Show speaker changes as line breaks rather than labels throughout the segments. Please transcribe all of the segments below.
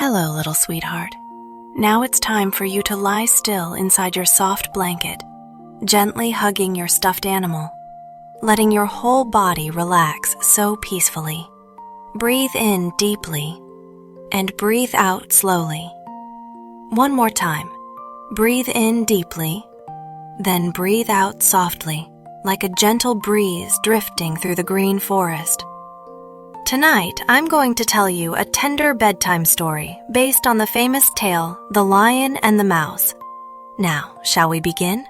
Hello, little sweetheart. Now it's time for you to lie still inside your soft blanket, gently hugging your stuffed animal, letting your whole body relax so peacefully. Breathe in deeply and breathe out slowly. One more time. Breathe in deeply, then breathe out softly, like a gentle breeze drifting through the green forest. Tonight, I'm going to tell you a tender bedtime story based on the famous tale, The Lion and the Mouse. Now, shall we begin?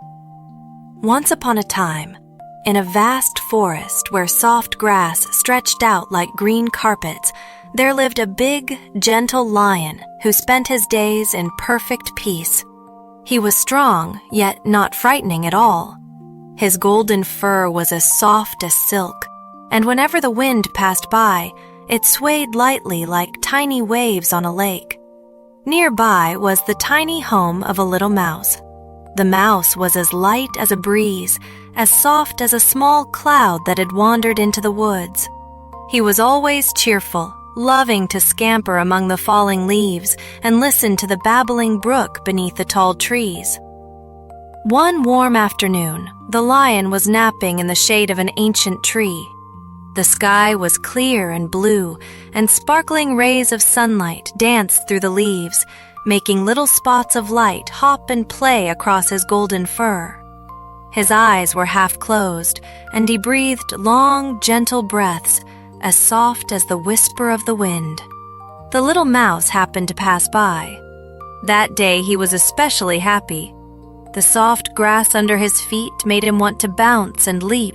Once upon a time, in a vast forest where soft grass stretched out like green carpets, there lived a big, gentle lion who spent his days in perfect peace. He was strong, yet not frightening at all. His golden fur was as soft as silk, and whenever the wind passed by, it swayed lightly like tiny waves on a lake. Nearby was the tiny home of a little mouse. The mouse was as light as a breeze, as soft as a small cloud that had wandered into the woods. He was always cheerful, loving to scamper among the falling leaves and listen to the babbling brook beneath the tall trees. One warm afternoon, the lion was napping in the shade of an ancient tree. The sky was clear and blue, and sparkling rays of sunlight danced through the leaves, making little spots of light hop and play across his golden fur. His eyes were half closed, and he breathed long, gentle breaths, as soft as the whisper of the wind. The little mouse happened to pass by. That day he was especially happy. The soft grass under his feet made him want to bounce and leap.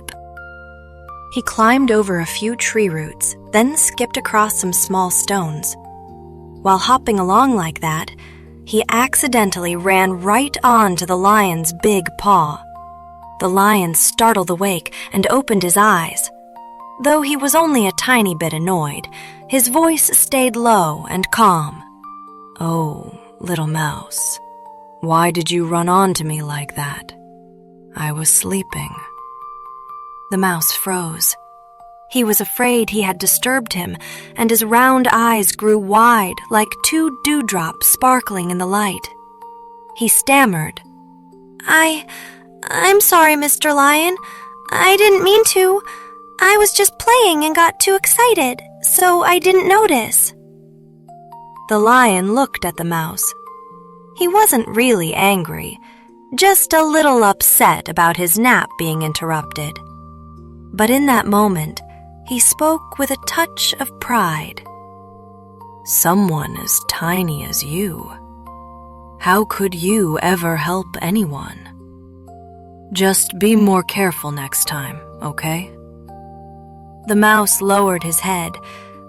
He climbed over a few tree roots, then skipped across some small stones. While hopping along like that, he accidentally ran right onto the lion's big paw. The lion startled awake and opened his eyes. Though he was only a tiny bit annoyed, his voice stayed low and calm. "Oh, little mouse, why did you run onto me like that? I was sleeping." The mouse froze. He was afraid he had disturbed him, and his round eyes grew wide like two dewdrops sparkling in the light. He stammered, I'm sorry, Mr. Lion. I didn't mean to. I was just playing and got too excited, so I didn't notice." The lion looked at the mouse. He wasn't really angry, just a little upset about his nap being interrupted. But in that moment, he spoke with a touch of pride. "Someone as tiny as you. How could you ever help anyone? Just be more careful next time, okay?" The mouse lowered his head,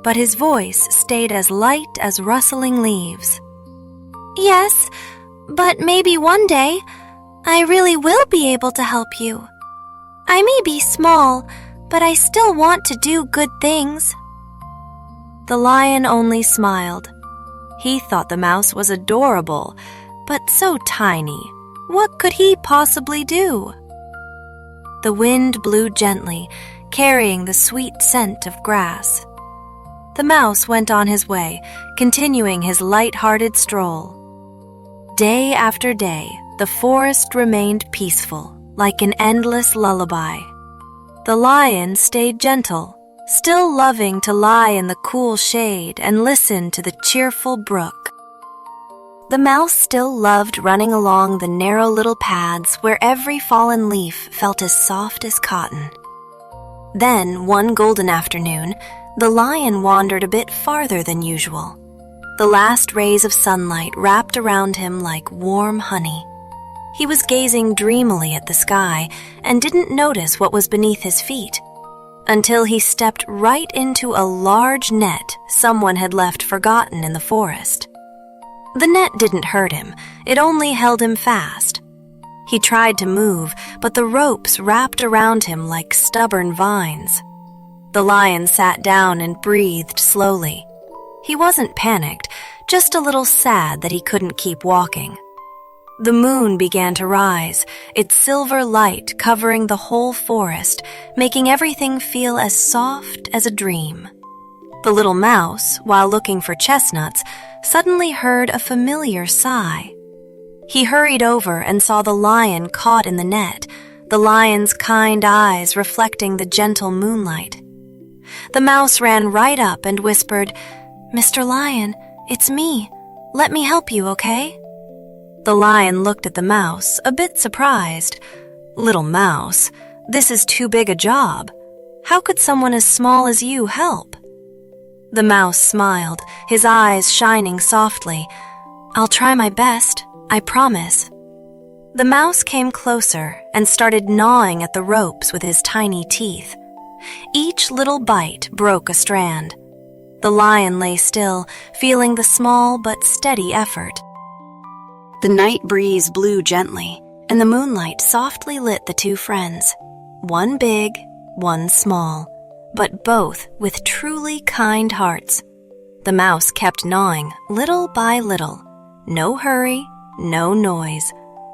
but his voice stayed as light as rustling leaves. "Yes, but maybe one day I really will be able to help you. I may be small, but I still want to do good things." The lion only smiled. He thought the mouse was adorable, but so tiny. What could he possibly do? The wind blew gently, carrying the sweet scent of grass. The mouse went on his way, continuing his light-hearted stroll. Day after day, the forest remained peaceful, like an endless lullaby. The lion stayed gentle, still loving to lie in the cool shade and listen to the cheerful brook. The mouse still loved running along the narrow little paths where every fallen leaf felt as soft as cotton. Then, one golden afternoon, the lion wandered a bit farther than usual. The last rays of sunlight wrapped around him like warm honey. He was gazing dreamily at the sky and didn't notice what was beneath his feet, until he stepped right into a large net someone had left forgotten in the forest. The net didn't hurt him, it only held him fast. He tried to move, but the ropes wrapped around him like stubborn vines. The lion sat down and breathed slowly. He wasn't panicked, just a little sad that he couldn't keep walking. The moon began to rise, its silver light covering the whole forest, making everything feel as soft as a dream. The little mouse, while looking for chestnuts, suddenly heard a familiar sigh. He hurried over and saw the lion caught in the net, the lion's kind eyes reflecting the gentle moonlight. The mouse ran right up and whispered, "Mr. Lion, it's me. Let me help you, okay?" The lion looked at the mouse, a bit surprised. "Little mouse, this is too big a job. How could someone as small as you help?" The mouse smiled, his eyes shining softly. "I'll try my best, I promise." The mouse came closer and started gnawing at the ropes with his tiny teeth. Each little bite broke a strand. The lion lay still, feeling the small but steady effort. The night breeze blew gently, and the moonlight softly lit the two friends, one big, one small, but both with truly kind hearts. The mouse kept gnawing, little by little. No hurry, no noise,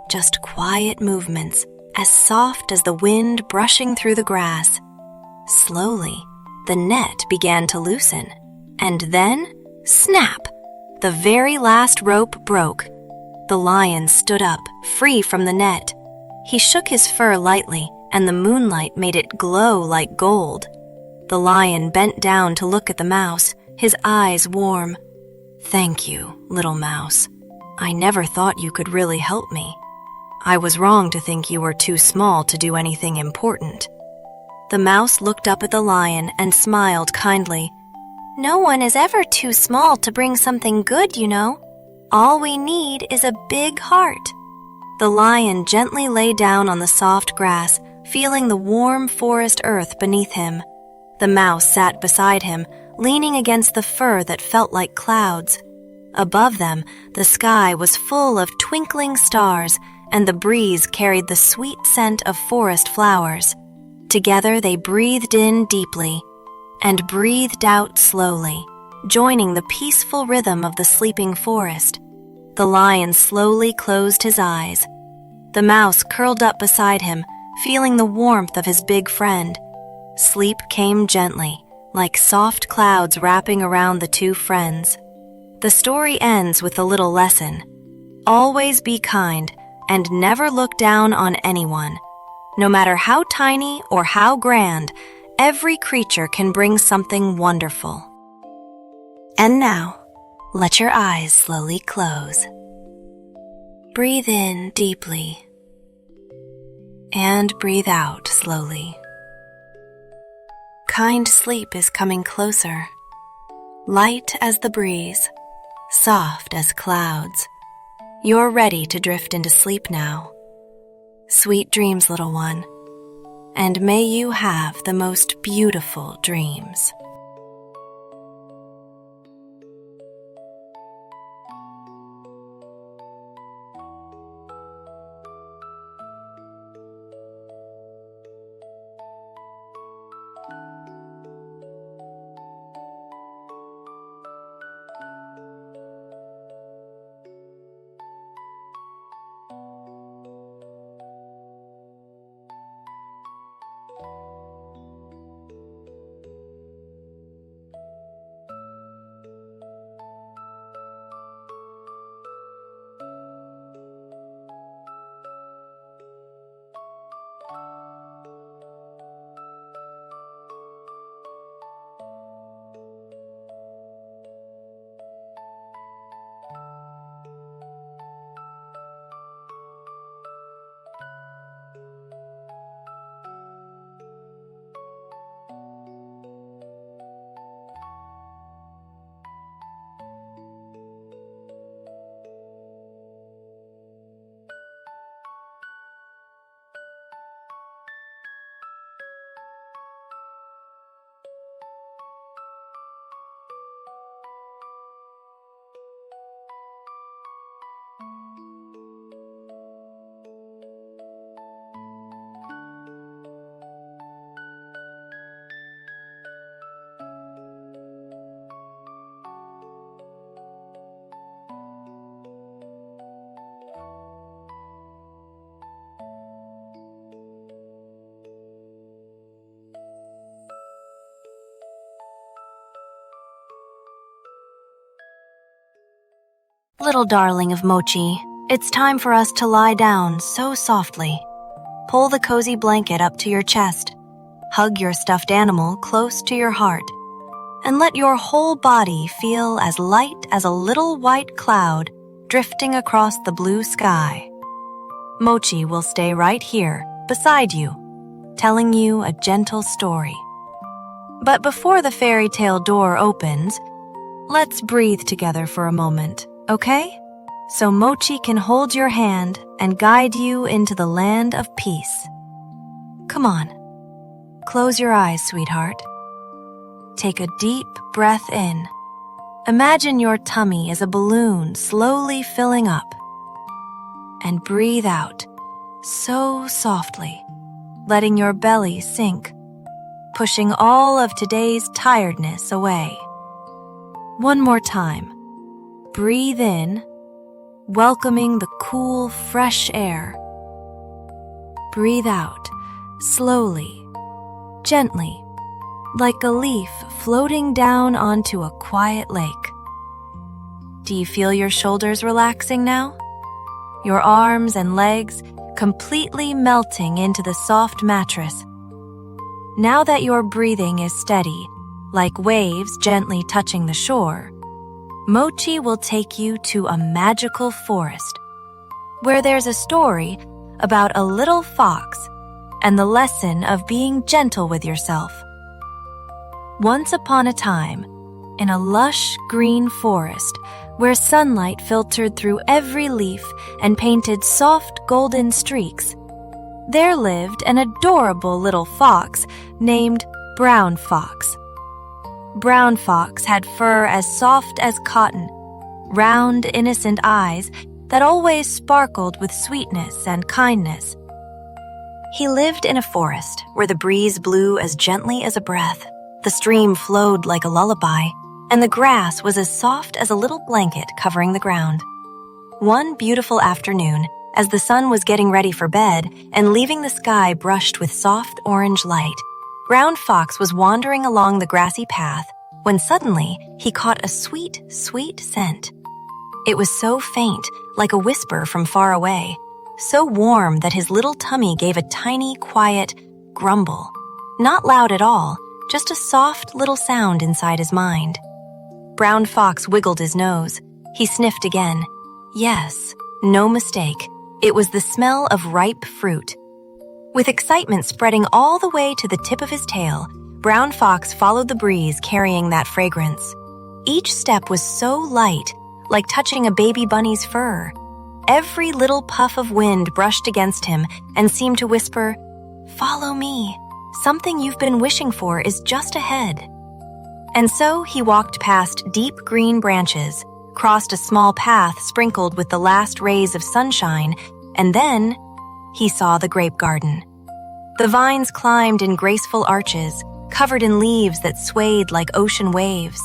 just quiet movements, as soft as the wind brushing through the grass. Slowly, the net began to loosen, and then, snap! The very last rope broke. The lion stood up, free from the net. He shook his fur lightly, and the moonlight made it glow like gold. The lion bent down to look at the mouse, his eyes warm. "Thank you, little mouse. I never thought you could really help me. I was wrong to think you were too small to do anything important." The mouse looked up at the lion and smiled kindly. "No one is ever too small to bring something good, you know. All we need is a big heart." The lion gently lay down on the soft grass, feeling the warm forest earth beneath him. The mouse sat beside him, leaning against the fur that felt like clouds. Above them, the sky was full of twinkling stars, and the breeze carried the sweet scent of forest flowers. Together they breathed in deeply and breathed out slowly, joining the peaceful rhythm of the sleeping forest. The lion slowly closed his eyes. The mouse curled up beside him, feeling the warmth of his big friend. Sleep came gently, like soft clouds wrapping around the two friends. The story ends with a little lesson. Always be kind and never look down on anyone. No matter how tiny or how grand, every creature can bring something wonderful. And now, let your eyes slowly close. Breathe in deeply and breathe out slowly. Kind sleep is coming closer, light as the breeze, soft as clouds. You're ready to drift into sleep now. Sweet dreams, little one, and may you have the most beautiful dreams. Little darling of Mochi, it's time for us to lie down so softly. Pull the cozy blanket up to your chest, hug your stuffed animal close to your heart, and let your whole body feel as light as a little white cloud drifting across the blue sky. Mochi will stay right here, beside you, telling you a gentle story. But before the fairy tale door opens, let's breathe together for a moment, okay? So Mochi can hold your hand and guide you into the land of peace. Come on, close your eyes, sweetheart. Take a deep breath in. Imagine your tummy as a balloon slowly filling up. And breathe out, so softly, letting your belly sink, pushing all of today's tiredness away. One more time. Breathe in, welcoming the cool, fresh air. Breathe out, slowly, gently, like a leaf floating down onto a quiet lake. Do you feel your shoulders relaxing now? Your arms and legs completely melting into the soft mattress. Now that your breathing is steady, like waves gently touching the shore, Mochi will take you to a magical forest, where there's a story about a little fox and the lesson of being gentle with yourself. Once upon a time, in a lush green forest where sunlight filtered through every leaf and painted soft golden streaks, there lived an adorable little fox named Brown Fox. Brown Fox had fur as soft as cotton, round, innocent eyes that always sparkled with sweetness and kindness. He lived in a forest where the breeze blew as gently as a breath, the stream flowed like a lullaby, and the grass was as soft as a little blanket covering the ground. One beautiful afternoon, as the sun was getting ready for bed and leaving the sky brushed with soft orange light, Brown Fox was wandering along the grassy path when suddenly he caught a sweet, sweet scent. It was so faint, like a whisper from far away, so warm that his little tummy gave a tiny, quiet grumble. Not loud at all, just a soft little sound inside his mind. Brown Fox wiggled his nose. He sniffed again. Yes, no mistake. It was the smell of ripe fruit. With excitement spreading all the way to the tip of his tail, Brown Fox followed the breeze carrying that fragrance. Each step was so light, like touching a baby bunny's fur. Every little puff of wind brushed against him and seemed to whisper, "Follow me. Something you've been wishing for is just ahead." And so he walked past deep green branches, crossed a small path sprinkled with the last rays of sunshine, and then he saw the grape garden. The vines climbed in graceful arches, covered in leaves that swayed like ocean waves.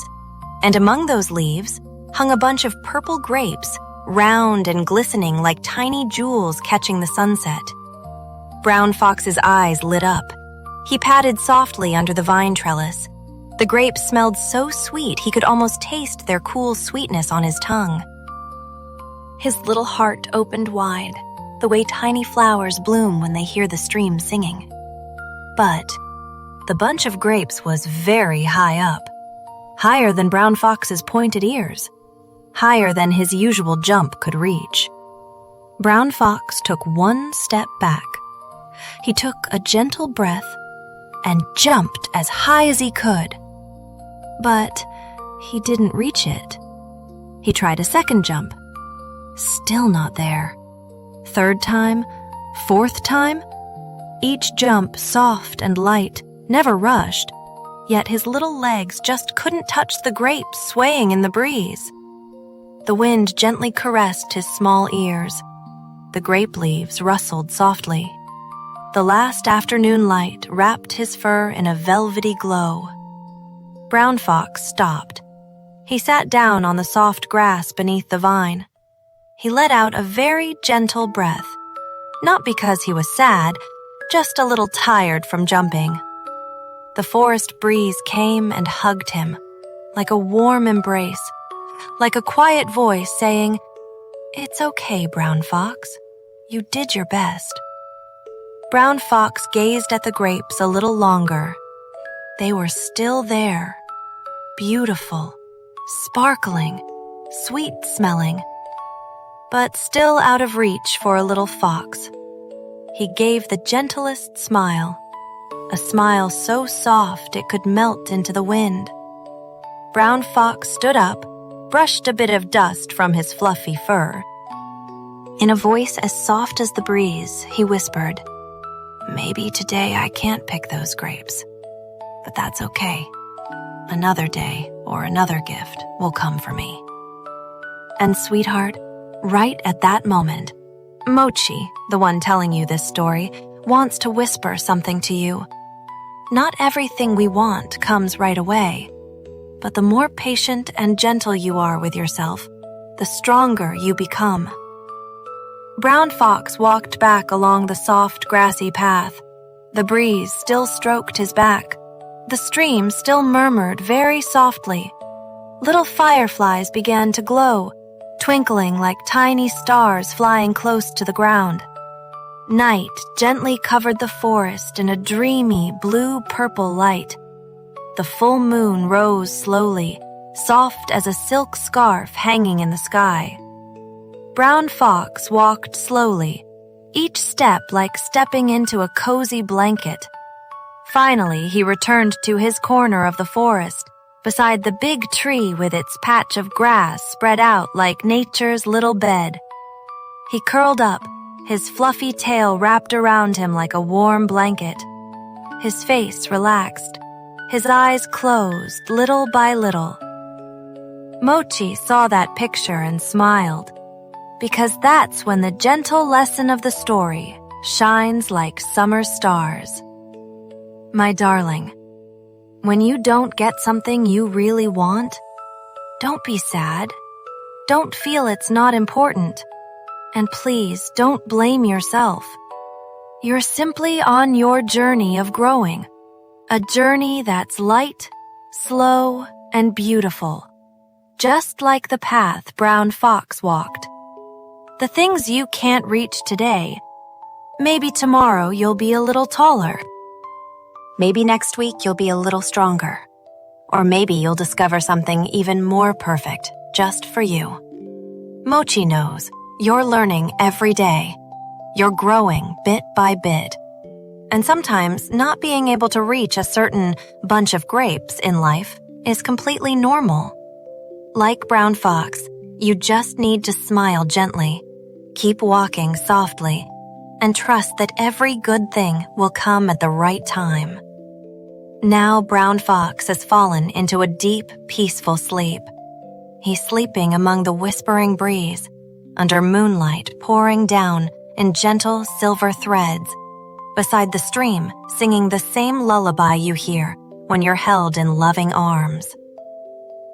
And among those leaves hung a bunch of purple grapes, round and glistening like tiny jewels catching the sunset. Brown Fox's eyes lit up. He patted softly under the vine trellis. The grapes smelled so sweet he could almost taste their cool sweetness on his tongue. His little heart opened wide, the way tiny flowers bloom when they hear the stream singing. But the bunch of grapes was very high up, higher than Brown Fox's pointed ears, higher than his usual jump could reach. Brown Fox took one step back. He took a gentle breath and jumped as high as he could. But he didn't reach it. He tried a second jump. Still not there. Third time, fourth time. Each jump soft and light, never rushed, yet his little legs just couldn't touch the grapes swaying in the breeze. The wind gently caressed his small ears. The grape leaves rustled softly. The last afternoon light wrapped his fur in a velvety glow. Brown Fox stopped. He sat down on the soft grass beneath the vine. He let out a very gentle breath, not because he was sad, just a little tired from jumping. The forest breeze came and hugged him, like a warm embrace, like a quiet voice saying, "It's okay, Brown Fox. You did your best." Brown Fox gazed at the grapes a little longer. They were still there, beautiful, sparkling, sweet-smelling, but still out of reach for a little fox. He gave the gentlest smile, a smile so soft it could melt into the wind. Brown Fox stood up, brushed a bit of dust from his fluffy fur. In a voice as soft as the breeze, he whispered, "Maybe today I can't pick those grapes, but that's okay. Another day or another gift will come for me." And sweetheart, right at that moment, Mochi, the one telling you this story, wants to whisper something to you. Not everything we want comes right away, but the more patient and gentle you are with yourself, the stronger you become. Brown Fox walked back along the soft, grassy path. The breeze still stroked his back. The stream still murmured very softly. Little fireflies began to glow, twinkling like tiny stars flying close to the ground. Night gently covered the forest in a dreamy blue-purple light. The full moon rose slowly, soft as a silk scarf hanging in the sky. Brown Fox walked slowly, each step like stepping into a cozy blanket. Finally, he returned to his corner of the forest, beside the big tree with its patch of grass spread out like nature's little bed. He curled up, his fluffy tail wrapped around him like a warm blanket. His face relaxed, his eyes closed little by little. Mochi saw that picture and smiled, because that's when the gentle lesson of the story shines like summer stars. My darling, when you don't get something you really want, don't be sad. Don't feel it's not important. And please don't blame yourself. You're simply on your journey of growing, a journey that's light, slow, and beautiful, just like the path Brown Fox walked. The things you can't reach today, maybe tomorrow you'll be a little taller. Maybe next week you'll be a little stronger. Or maybe you'll discover something even more perfect just for you. Mochi knows you're learning every day. You're growing bit by bit. And sometimes not being able to reach a certain bunch of grapes in life is completely normal. Like Brown Fox, you just need to smile gently, keep walking softly, and trust that every good thing will come at the right time. Now Brown Fox has fallen into a deep, peaceful sleep. He's sleeping among the whispering breeze, under moonlight pouring down in gentle silver threads, beside the stream singing the same lullaby you hear when you're held in loving arms.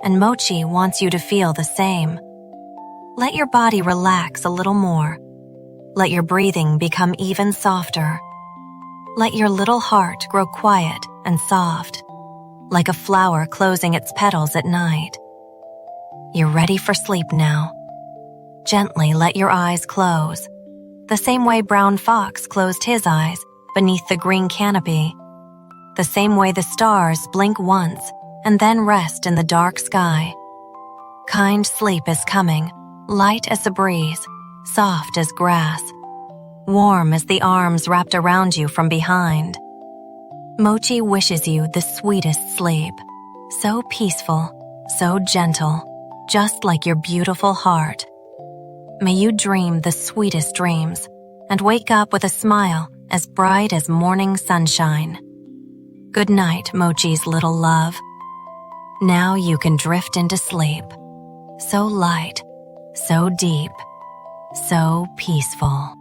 And Mochi wants you to feel the same. Let your body relax a little more. Let your breathing become even softer. Let your little heart grow quiet and soft, like a flower closing its petals at night. You're ready for sleep now. Gently let your eyes close, the same way Brown Fox closed his eyes beneath the green canopy, the same way the stars blink once and then rest in the dark sky. Kind sleep is coming, light as a breeze, soft as grass, warm as the arms wrapped around you from behind. Mochi wishes you the sweetest sleep, so peaceful, so gentle, just like your beautiful heart. May you dream the sweetest dreams and wake up with a smile as bright as morning sunshine. Good night, Mochi's little love. Now you can drift into sleep, so light, so deep, so peaceful.